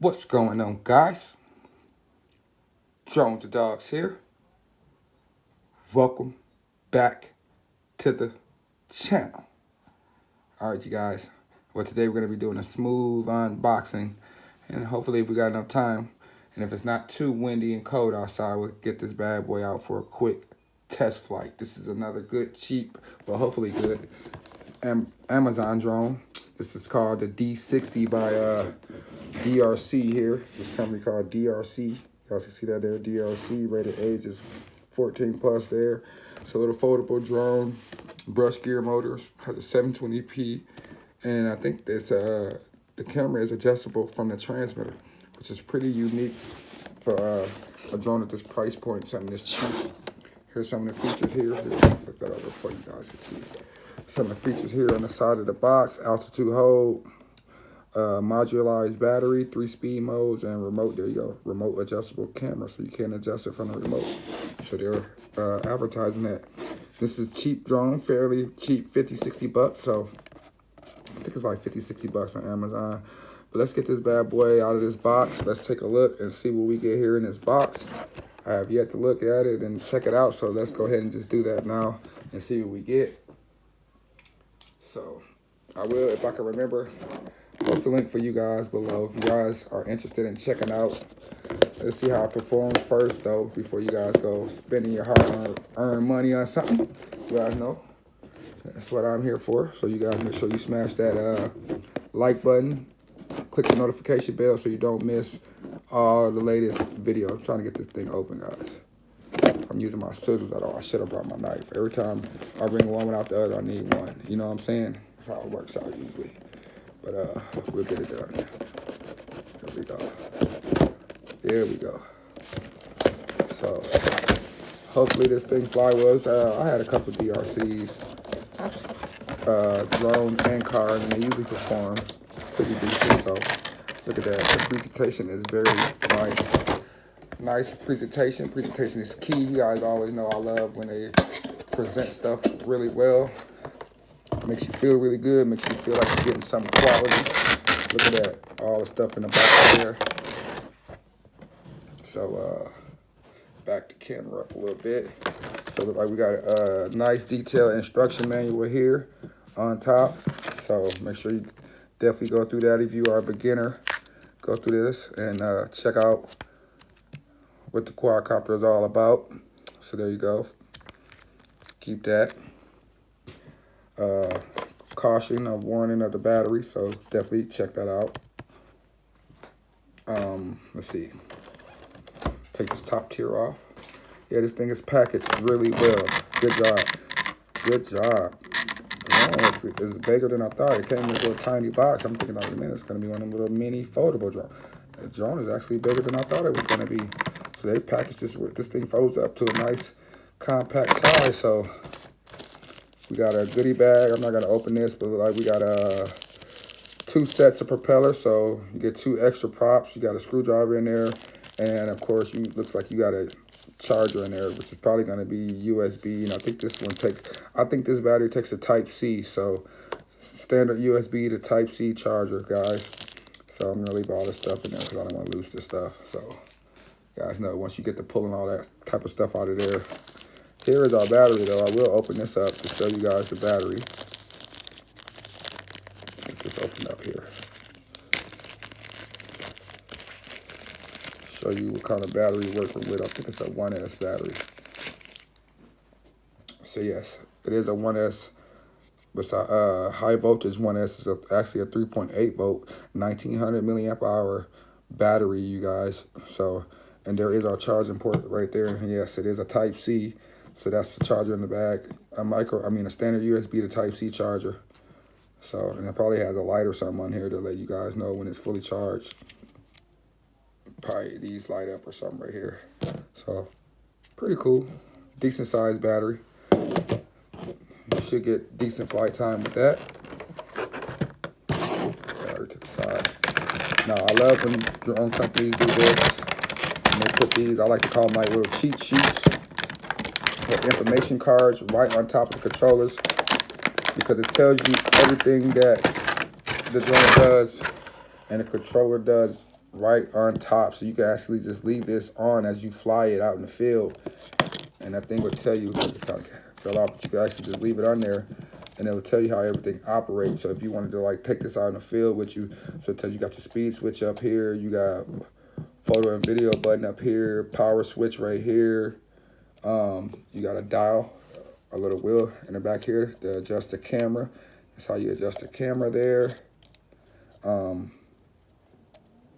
What's going on, guys? Jones the Dogs here. Welcome back to the channel. Alright, you guys. Well, today we're going to be doing a smooth unboxing. And hopefully if we got enough time, and if it's not too windy and cold outside, we'll get this bad boy out for a quick test flight. This is another good, cheap, but hopefully good Amazon drone. This is called the D60 by DEERC here. This company called DEERC. Y'all can see that there, DEERC, rated age is 14 plus there. It's a little foldable drone, brush gear motors, has a 720p, and I think this the camera is adjustable from the transmitter, which is pretty unique for a drone at this price point, something this cheap. Here's some of the features here. I'll flip that over for you guys to see. Some of the features here on the side of the box: altitude hold, modularized battery, 3 speed modes, and remote. There you go, remote adjustable camera, so you can adjust it from the remote. So they're advertising that this is cheap drone, fairly cheap, 50-60 bucks. So I think it's like 50-60 bucks on Amazon. But let's get this bad boy out of this box. Let's take a look and see what we get here in this box. I have yet to look at it and check it out, so let's go ahead and just do that now and see what we get. So I will, if I can remember, post a link for you guys below if you guys are interested in checking out. Let's see how it performs first, though, before you guys go spending your hard-earned money on something. You guys know that's what I'm here for. So you guys make sure you smash that like button, click the notification bell so you don't miss all the latest video. I'm trying to get this thing open, guys. I'm using my scissors at all. I should have brought my knife. Every time I bring one without the other, I need one. You know what I'm saying? That's how it works out usually. But we'll get it done. There we go. There we go. So hopefully this thing fly well. I had a couple of DRCs, drones and cars, and they usually perform pretty decent. So look at that. The presentation is very nice. Nice presentation. Presentation is key. You guys always know I love when they present stuff really well. Makes you feel really good. Makes you feel like you're getting some quality. Look at that. All the stuff in the box there. So, back the camera up a little bit. So, look like we got a nice detailed instruction manual here on top. So, make sure you definitely go through that if you are a beginner. Go through this and check out what the quadcopter is all about. So, there you go. Keep that. Caution, a warning of the battery, so definitely check that out. Let's see. Take this top tier off. Yeah, this thing is packaged really well. Good job. Good job. Yeah, it's bigger than I thought. It came in a little tiny box. I'm thinking, like, man, it's going to be one of them little mini foldable drones. The drone is actually bigger than I thought it was going to be. So they packaged this with, this thing folds up to a nice compact size. So we got a goodie bag. I'm not going to open this, but like we got 2 sets of propellers. So you get 2 extra props. You got a screwdriver in there. And of course, looks like you got a charger in there, which is probably going to be USB. And I think this one takes, I think this battery takes a Type-C. So standard USB to Type-C charger, guys. So I'm going to leave all this stuff in there because I don't want to lose this stuff. So you guys know, once you get to pulling all that type of stuff out of there. Here is our battery, though. I will open this up to show you guys the battery. Let's just open up here. Show you what kind of battery we're working with. I think it's a 1S battery. So yes, it is a 1S. It's a high voltage 1S. It's actually a 3.8 volt, 1900 milliamp hour battery, you guys. So, and there is our charging port right there. And yes, it is a Type-C. So that's the charger in the back. A standard USB to Type-C charger. So, and it probably has a light or something on here to let you guys know when it's fully charged. Probably these light up or something right here. So, pretty cool. Decent sized battery. You should get decent flight time with that. Battery to the side. Now, I love when drone companies do this. And they put these, I like to call them like little cheat sheets. Put information cards right on top of the controllers because it tells you everything that the drone does and the controller does right on top. So you can actually just leave this on as you fly it out in the field. And that thing will tell you, because it kind of fell off, but you can actually just leave it on there and it will tell you how everything operates. So if you wanted to like take this out in the field with you, so it tells you got your speed switch up here, you got photo and video button up here, power switch right here. You got a dial, a little wheel in the back here to adjust the camera. That's how you adjust the camera there.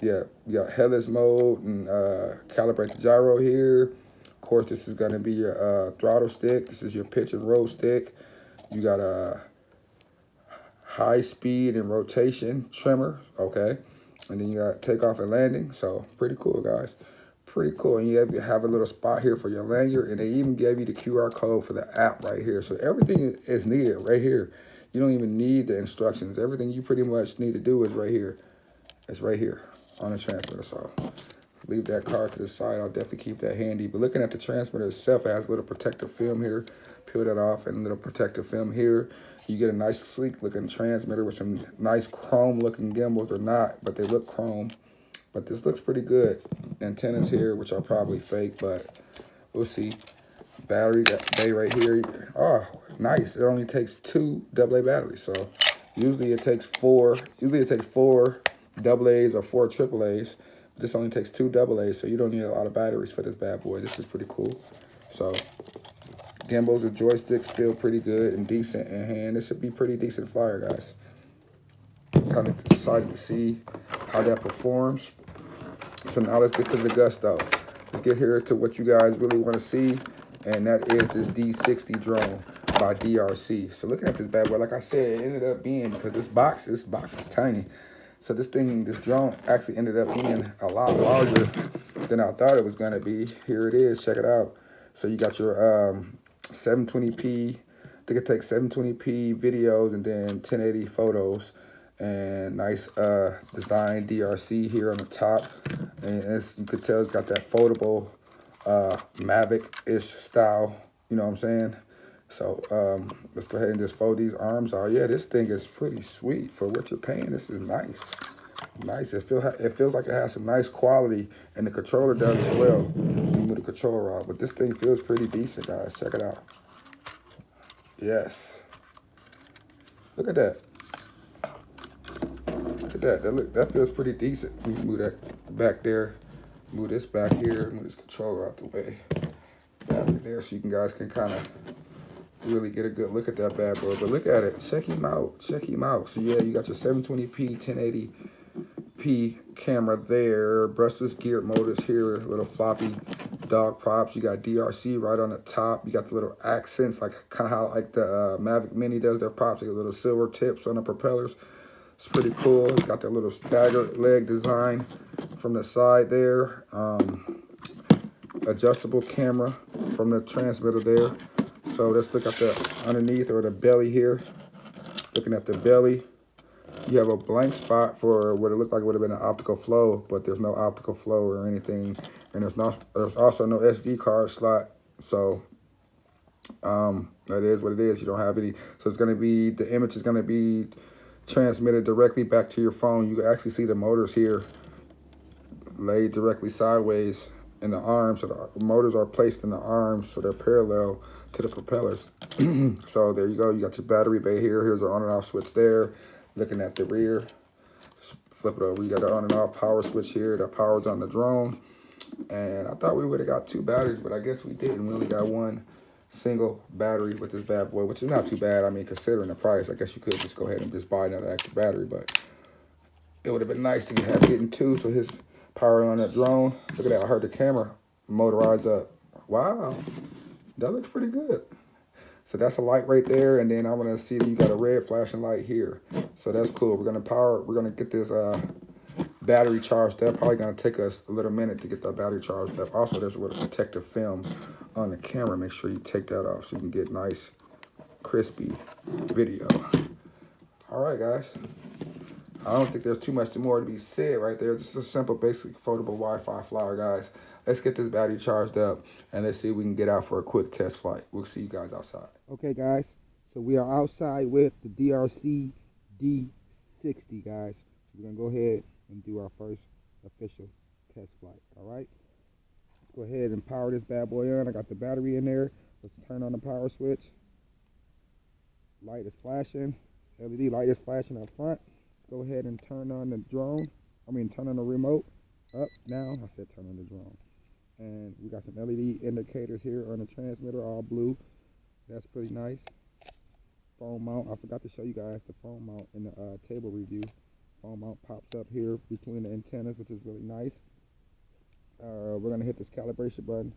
Yeah, you got headless mode and calibrate the gyro here. Of course, this is going to be your throttle stick. This is your pitch and roll stick. You got a high speed and rotation trimmer, okay? And then you got takeoff and landing. So pretty cool, guys. Pretty cool. And you have a little spot here for your lanyard, and they even gave you the QR code for the app right here. So everything is needed right here. You don't even need the instructions. Everything you pretty much need to do is right here. It's right here on the transmitter. So leave that card to the side. I'll definitely keep that handy. But looking at the transmitter itself, it has a little protective film here. Peel that off, and a little protective film here. You get a nice sleek looking transmitter with some nice chrome looking gimbals, or not, but they look chrome. But this looks pretty good. Antennas here, which are probably fake, but we'll see. Battery bay right here. Oh, nice. It only takes 2 AA batteries. So usually it takes 4. Usually it takes 4 AA's or 4 AAA's. This only takes 2 AA's, so you don't need a lot of batteries for this bad boy. This is pretty cool. So gimbals and joysticks feel pretty good and decent in hand. This should be pretty decent flyer, guys. Kind of excited to see how that performs. So now let's get to the gusto. Let's get here to what you guys really want to see, and that is this D60 drone by DEERC. So looking at this bad boy, like I said, it ended up being, because this box is tiny. So this drone actually ended up being a lot larger than I thought it was going to be. Here it is. Check it out. So you got your 720p. I think it takes 720p videos and then 1080 photos. And nice design DEERC here on the top. And as you could tell, it's got that foldable Mavic-ish style. You know what I'm saying? So let's go ahead and just fold these arms out. Yeah, this thing is pretty sweet for what you're paying. This is nice. Nice. It feels like it has some nice quality, and the controller does as well. You move the controller out, but this thing feels pretty decent, guys. Check it out. Yes. Look at that. Look at that. That feels pretty decent. Let me move that back there. Move this back here. Move this controller out the way. Back there, so you guys can kind of really get a good look at that bad boy. But look at it. Check him out. Check him out. So yeah, you got your 720p, 1080p camera there. Brushless geared motors here. Little floppy dog props. You got DEERC right on the top. You got the little accents, like kind of how like the Mavic Mini does their props. They got little silver tips on the propellers. It's pretty cool. It's got that little staggered leg design from the side there. Adjustable camera from the transmitter there. So let's look at the underneath, or the belly here. Looking at the belly, you have a blank spot for what it looked like would have been an optical flow, but there's no optical flow or anything. And there's also no SD card slot. So that is what it is. You don't have any. So it's going to be, the image is going to be transmitted directly back to your phone. You can actually see the motors here laid directly sideways in the arms. So the motors are placed in the arms, so they're parallel to the propellers. So there you go. You got your battery bay here. Here's the on and off switch there. Looking at the rear, just flip it over. You got the on and off power switch here that powers on the drone. And I thought we would have got 2 batteries, but I guess we didn't. We only got 1 single battery with this bad boy, which is not too bad. I mean, considering the price, I guess you could just go ahead and just buy another extra battery, but it would have been nice to have getting 2, so his power on that drone. Look at that. I heard the camera motorize up. Wow, that looks pretty good. So that's a light right there, and then I want to see that you got a red flashing light here. So that's cool. We're gonna get this battery charged up. Probably gonna take us a little minute to get that battery charged up. Also, there's a little protective film on the camera. Make sure you take that off so you can get nice, crispy video. All right, guys. I don't think there's too much more to be said right there. Just a simple, basic, foldable Wi-Fi flyer, guys. Let's get this battery charged up, and let's see if we can get out for a quick test flight. We'll see you guys outside. Okay, guys. So we are outside with the DEERC D60, guys. We're going to go ahead and do our first official test flight. All right, let's go ahead and power this bad boy on. I got the battery in there. Let's turn on the power switch. Light is flashing. LED light is flashing up front. Let's go ahead and turn on the drone. Turn on the remote. Up, down. I said turn on the drone. And we got some LED indicators here on the transmitter, all blue. That's pretty nice. Phone mount. I forgot to show you guys the phone mount in the table review. Phone mount pops up here between the antennas, which is really nice. We're going to hit this calibration button.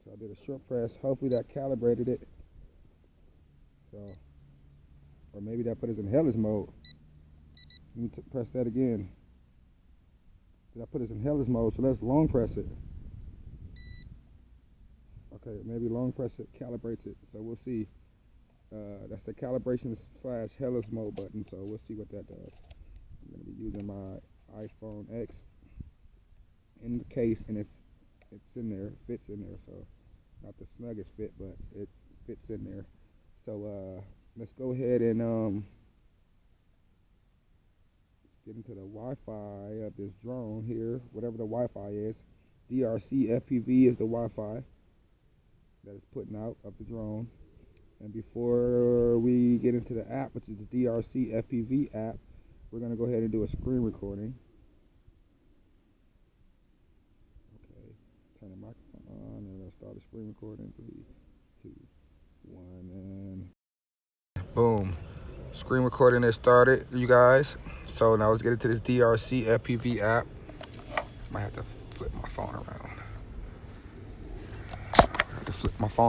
So I did a short press. Hopefully that calibrated it. So, or maybe that put us in hellish mode. Let me press that again. Did I put us in hellish mode? So let's long press it. Okay, maybe long press it calibrates it. So we'll see. That's the calibration / hellish mode button. So we'll see what that does. I'm going to be using my iPhone X in the case, and it's in there, fits in there. So not the snuggest fit, but it fits in there. So let's go ahead and get into the Wi-Fi of this drone here, whatever the Wi-Fi is. DEERC FPV is the Wi-Fi that is putting out of the drone. And before we get into the app, which is the DEERC FPV app, we're going to go ahead and do a screen recording. Okay, turn the microphone on, and we'll start the screen recording. 3, 2, 1, and boom. Screen recording is started, you guys. So now let's get into this DEERC FPV app. Might have to flip my phone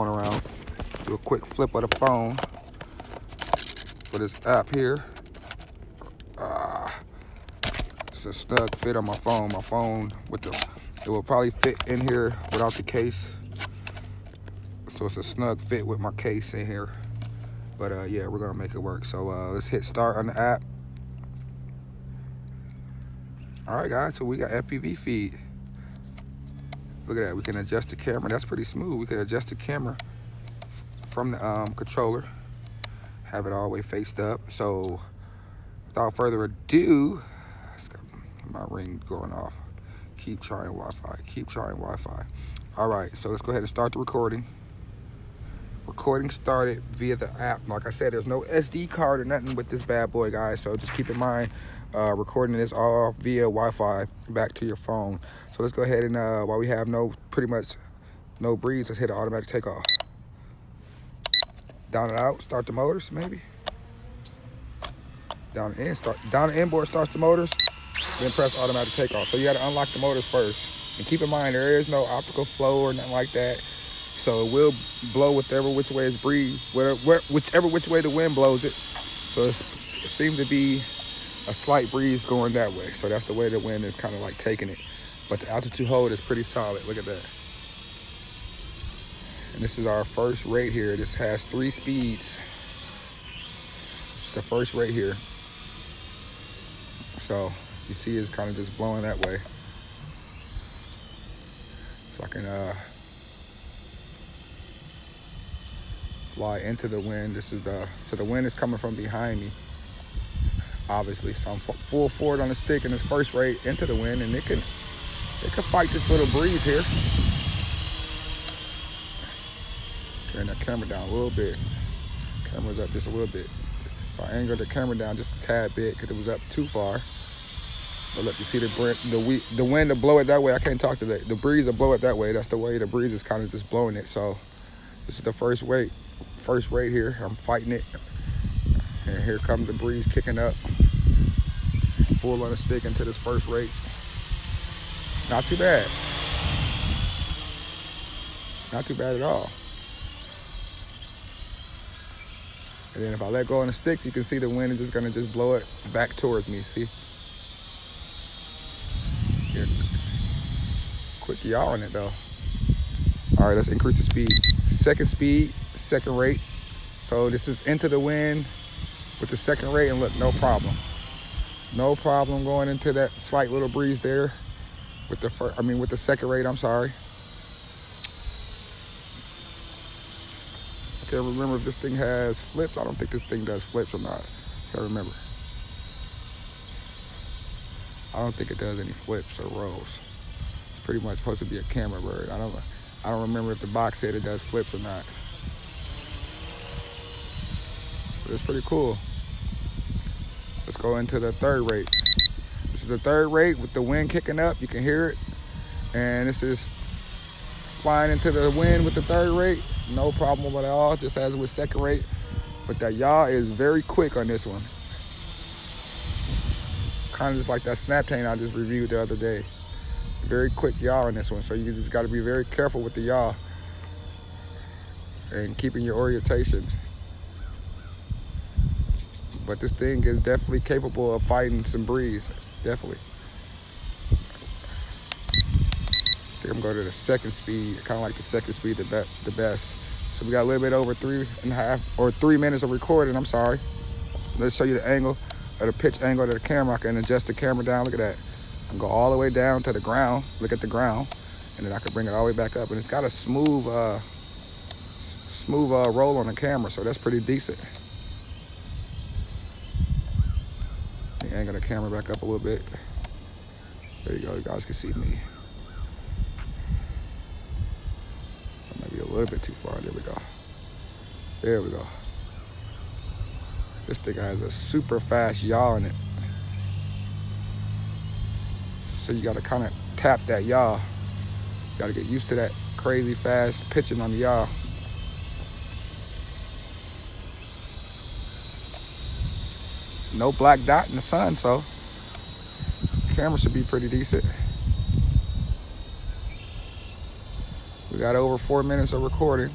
around. Do a quick flip of the phone for this app here. It's a snug fit on my phone. It will probably fit in here without the case. So it's a snug fit with my case in here. But yeah, we're gonna make it work. So let's hit start on the app. All right, guys, so we got FPV feed. Look at that, we can adjust the camera. That's pretty smooth. We can adjust the camera from the controller, have it all the way faced up. So without further ado, it's got my ring going off. Keep trying Wi-Fi. All right, so let's go ahead and start the recording. Recording started via the app. Like I said, there's no SD card or nothing with this bad boy, guys. So just keep in mind, recording this all via Wi-Fi back to your phone. So let's go ahead and while we have pretty much no breeze, let's hit an automatic takeoff. Down and out, start the motors, maybe. Down and inboard starts the motors, then press automatic takeoff. So you got to unlock the motors first. And keep in mind, there is no optical flow or nothing like that. So it will blow whichever which way it's breeze, whichever which way the wind blows it. So it seems to be a slight breeze going that way. So that's the way the wind is kind of like taking it. But the altitude hold is pretty solid. Look at that. And this is our first rate here. This has 3 speeds. This is the first rate here. So you see it's kind of just blowing that way. So I can fly into the wind. So the wind is coming from behind me, obviously. So I'm full forward on the stick in this first rate into the wind, and it can fight this little breeze here. Turn that camera down a little bit. Camera's up just a little bit. So I angled the camera down just a tad bit because it was up too far. But look, you see the wind to blow it that way. I can't talk to that. The breeze will blow it that way. That's the way the breeze is kind of just blowing it. So this is the first rate here. I'm fighting it. And here comes the breeze kicking up. Full on the stick into this first rate. Not too bad. Not too bad at all. And then if I let go on the sticks, you can see the wind is just gonna blow it back towards me, see? Here. Quick yaw on it though. All right, let's increase the speed. Second rate. So this is into the wind with the second rate, and look, no problem. No problem going into that slight little breeze there with the second rate, I'm sorry. I can't remember if this thing has flips. I don't think this thing does flips or not. Can't remember. I don't think it does any flips or rolls. It's pretty much supposed to be a camera bird. I don't remember if the box said it does flips or not. So it's pretty cool. Let's go into the third rate. This is the third rate with the wind kicking up. You can hear it. And this is flying into the wind with the third rate. No problem at all, just as with second rate. But that yaw is very quick on this one. Kind of just like that snap chain I just reviewed the other day. Very quick yaw on this one, so you just got to be very careful with the yaw and keeping your orientation. But this thing is definitely capable of fighting some breeze, definitely. I think I'm going to the second speed, kind of like the second speed the best. So we got a little bit over 3 minutes of recording, I'm sorry. Let's show you the angle, or the pitch angle of the camera. I can adjust the camera down, look at that. I can go all the way down to the ground, look at the ground, and then I can bring it all the way back up. And it's got a smooth roll on the camera, so that's pretty decent. Angle the camera back up a little bit. There you go, you guys can see me. Maybe a little bit too far, there we go. There we go. This thing has a super fast yaw in it. So you gotta kind of tap that yaw. You gotta get used to that crazy fast pitching on the yaw. No black dot in the sun, so the camera should be pretty decent. We got over 4 minutes of recording.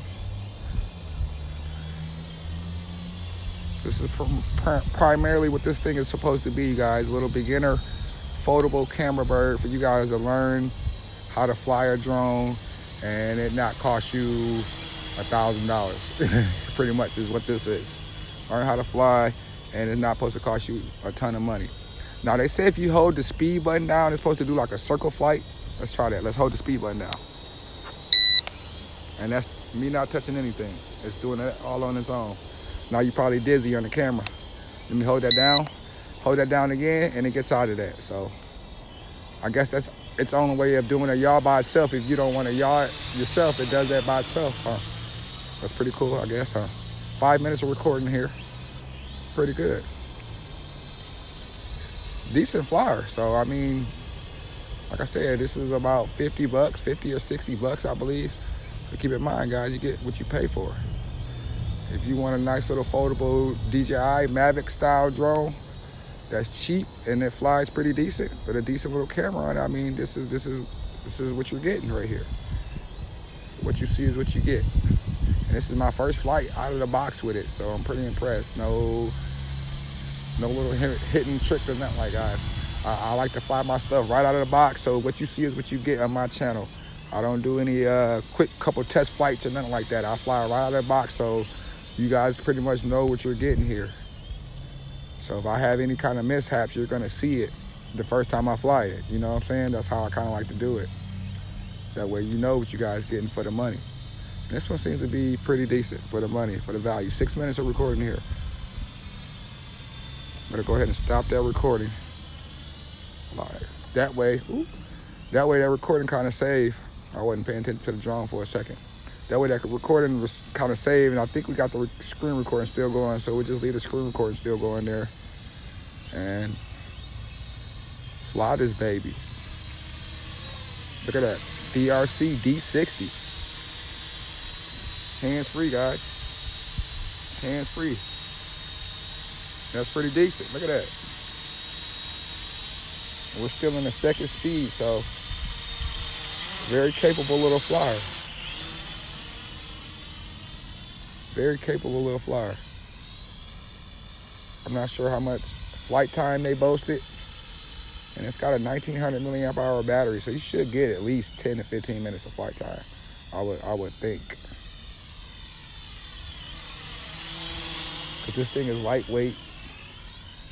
This is primarily what this thing is supposed to be, you guys. A little beginner foldable camera bird for you guys to learn how to fly a drone and it not cost you $1,000. Pretty much is what this is. Learn how to fly and it's not supposed to cost you a ton of money. Now they say if you hold the speed button down, it's supposed to do like a circle flight. Let's try that. Let's hold the speed button down. And that's me not touching anything. It's doing it all on its own. Now you're probably dizzy on the camera. Let me hold that down. Hold that down again, and it gets out of that. So I guess that's its own way of doing a yaw by itself. If you don't want to yaw it yourself, it does that by itself, huh? That's pretty cool, I guess, huh? 5 minutes of recording here. Pretty good. Decent flyer. So, I mean, like I said, this is about $50, $50 or $60, I believe. So keep in mind, guys, you get what you pay for. If you want a nice little foldable DJI Mavic style drone that's cheap and it flies pretty decent with a decent little camera on it, I mean, this is what you're getting right here. What you see is what you get. And this is my first flight out of the box with it, so I'm pretty impressed. No little hidden tricks or nothing like that. I like to fly my stuff right out of the box, so what you see is what you get on my channel. I don't do any quick couple test flights or nothing like that. I fly right out of the box, so you guys pretty much know what you're getting here. So if I have any kind of mishaps, you're gonna see it the first time I fly it. You know what I'm saying? That's how I kind of like to do it. That way you know what you guys getting for the money. And this one seems to be pretty decent for the money, for the value. 6 minutes of recording here. I'm gonna go ahead and stop that recording. That way that recording kind of saved. I wasn't paying attention to the drone for a second. That way that recording was kind of saved, and I think we got the screen recording still going, so we just leave the screen recording still going there and fly this baby. Look at that, DEERC D60. Hands-free, guys. Hands-free. That's pretty decent, look at that. We're still in the second speed, so very capable little flyer. Very capable little flyer. I'm not sure how much flight time they boasted. And it's got a 1900 milliamp hour battery, so you should get at least 10 to 15 minutes of flight time, I would think. Because this thing is lightweight.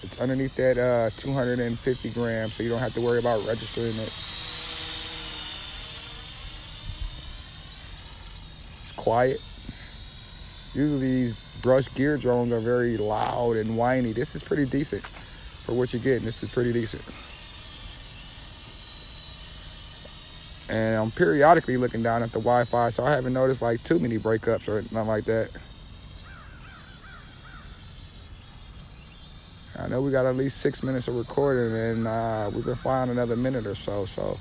It's underneath that 250 grams, so you don't have to worry about registering it. It's quiet. Usually these brush gear drones are very loud and whiny. This is pretty decent for what you're getting. This is pretty decent. And I'm periodically looking down at the Wi-Fi, so I haven't noticed like too many breakups or nothing like that. I know we got at least 6 minutes of recording, and we've been flying another minute or so, so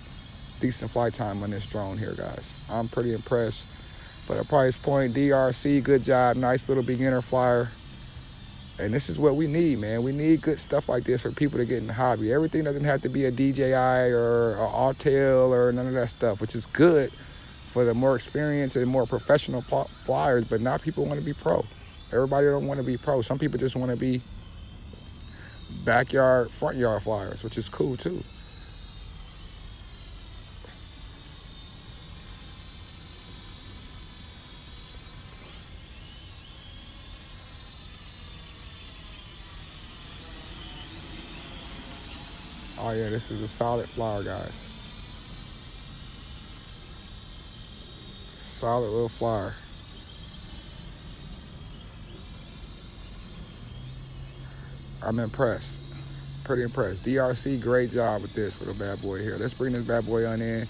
decent flight time on this drone here, guys. I'm pretty impressed. For the price point, DRC, good job, nice little beginner flyer. And this is what we need, man. We need good stuff like this for people to get in the hobby. Everything doesn't have to be a DJI or an Autel or none of that stuff, which is good for the more experienced and more professional flyers, but not people want to be pro. Everybody don't want to be pro. Some people just want to be backyard, front yard flyers, which is cool too. Oh yeah, this is a solid flyer, guys. Solid little flyer. I'm impressed. Pretty impressed. DRC, great job with this little bad boy here. Let's bring this bad boy on in.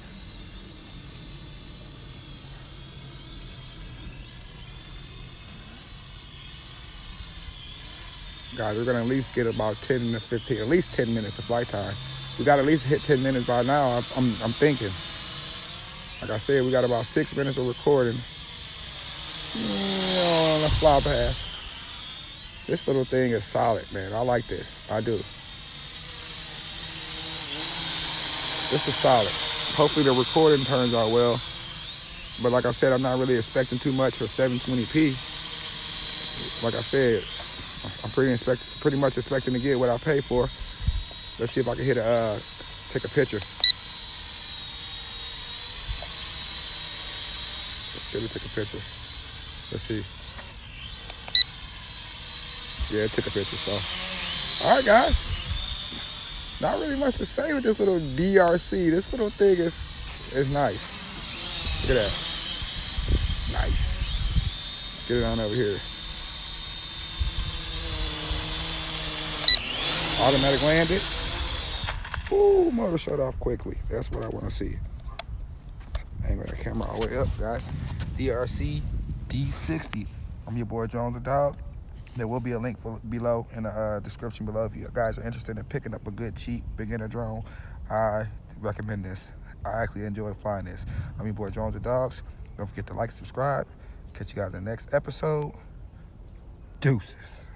Guys, we're gonna at least get about 10 to 15, at least 10 minutes of flight time. We got to at least hit 10 minutes by now, I'm thinking. Like I said, we got about 6 minutes of recording. On a fly pass. This little thing is solid, man. I like this. I do. This is solid. Hopefully the recording turns out well. But like I said, I'm not really expecting too much for 720p. Like I said, I'm pretty much expecting to get what I pay for. Let's see if I can take a picture. Should we take a picture? Let's see. Yeah, it took a picture, so. All right, guys. Not really much to say with this little DRC. This little thing is nice. Look at that. Nice. Let's get it on over here. Automatic landed. Ooh, motor shut off quickly. That's what I want to see. Angle the camera all the way up, guys. DEERC D60. I'm your boy Jones the Dog. There will be a link below in the description below if you guys are interested in picking up a good, cheap beginner drone. I recommend this. I actually enjoy flying this. I'm your boy Jones the Dogs. Don't forget to like, subscribe. Catch you guys in the next episode. Deuces.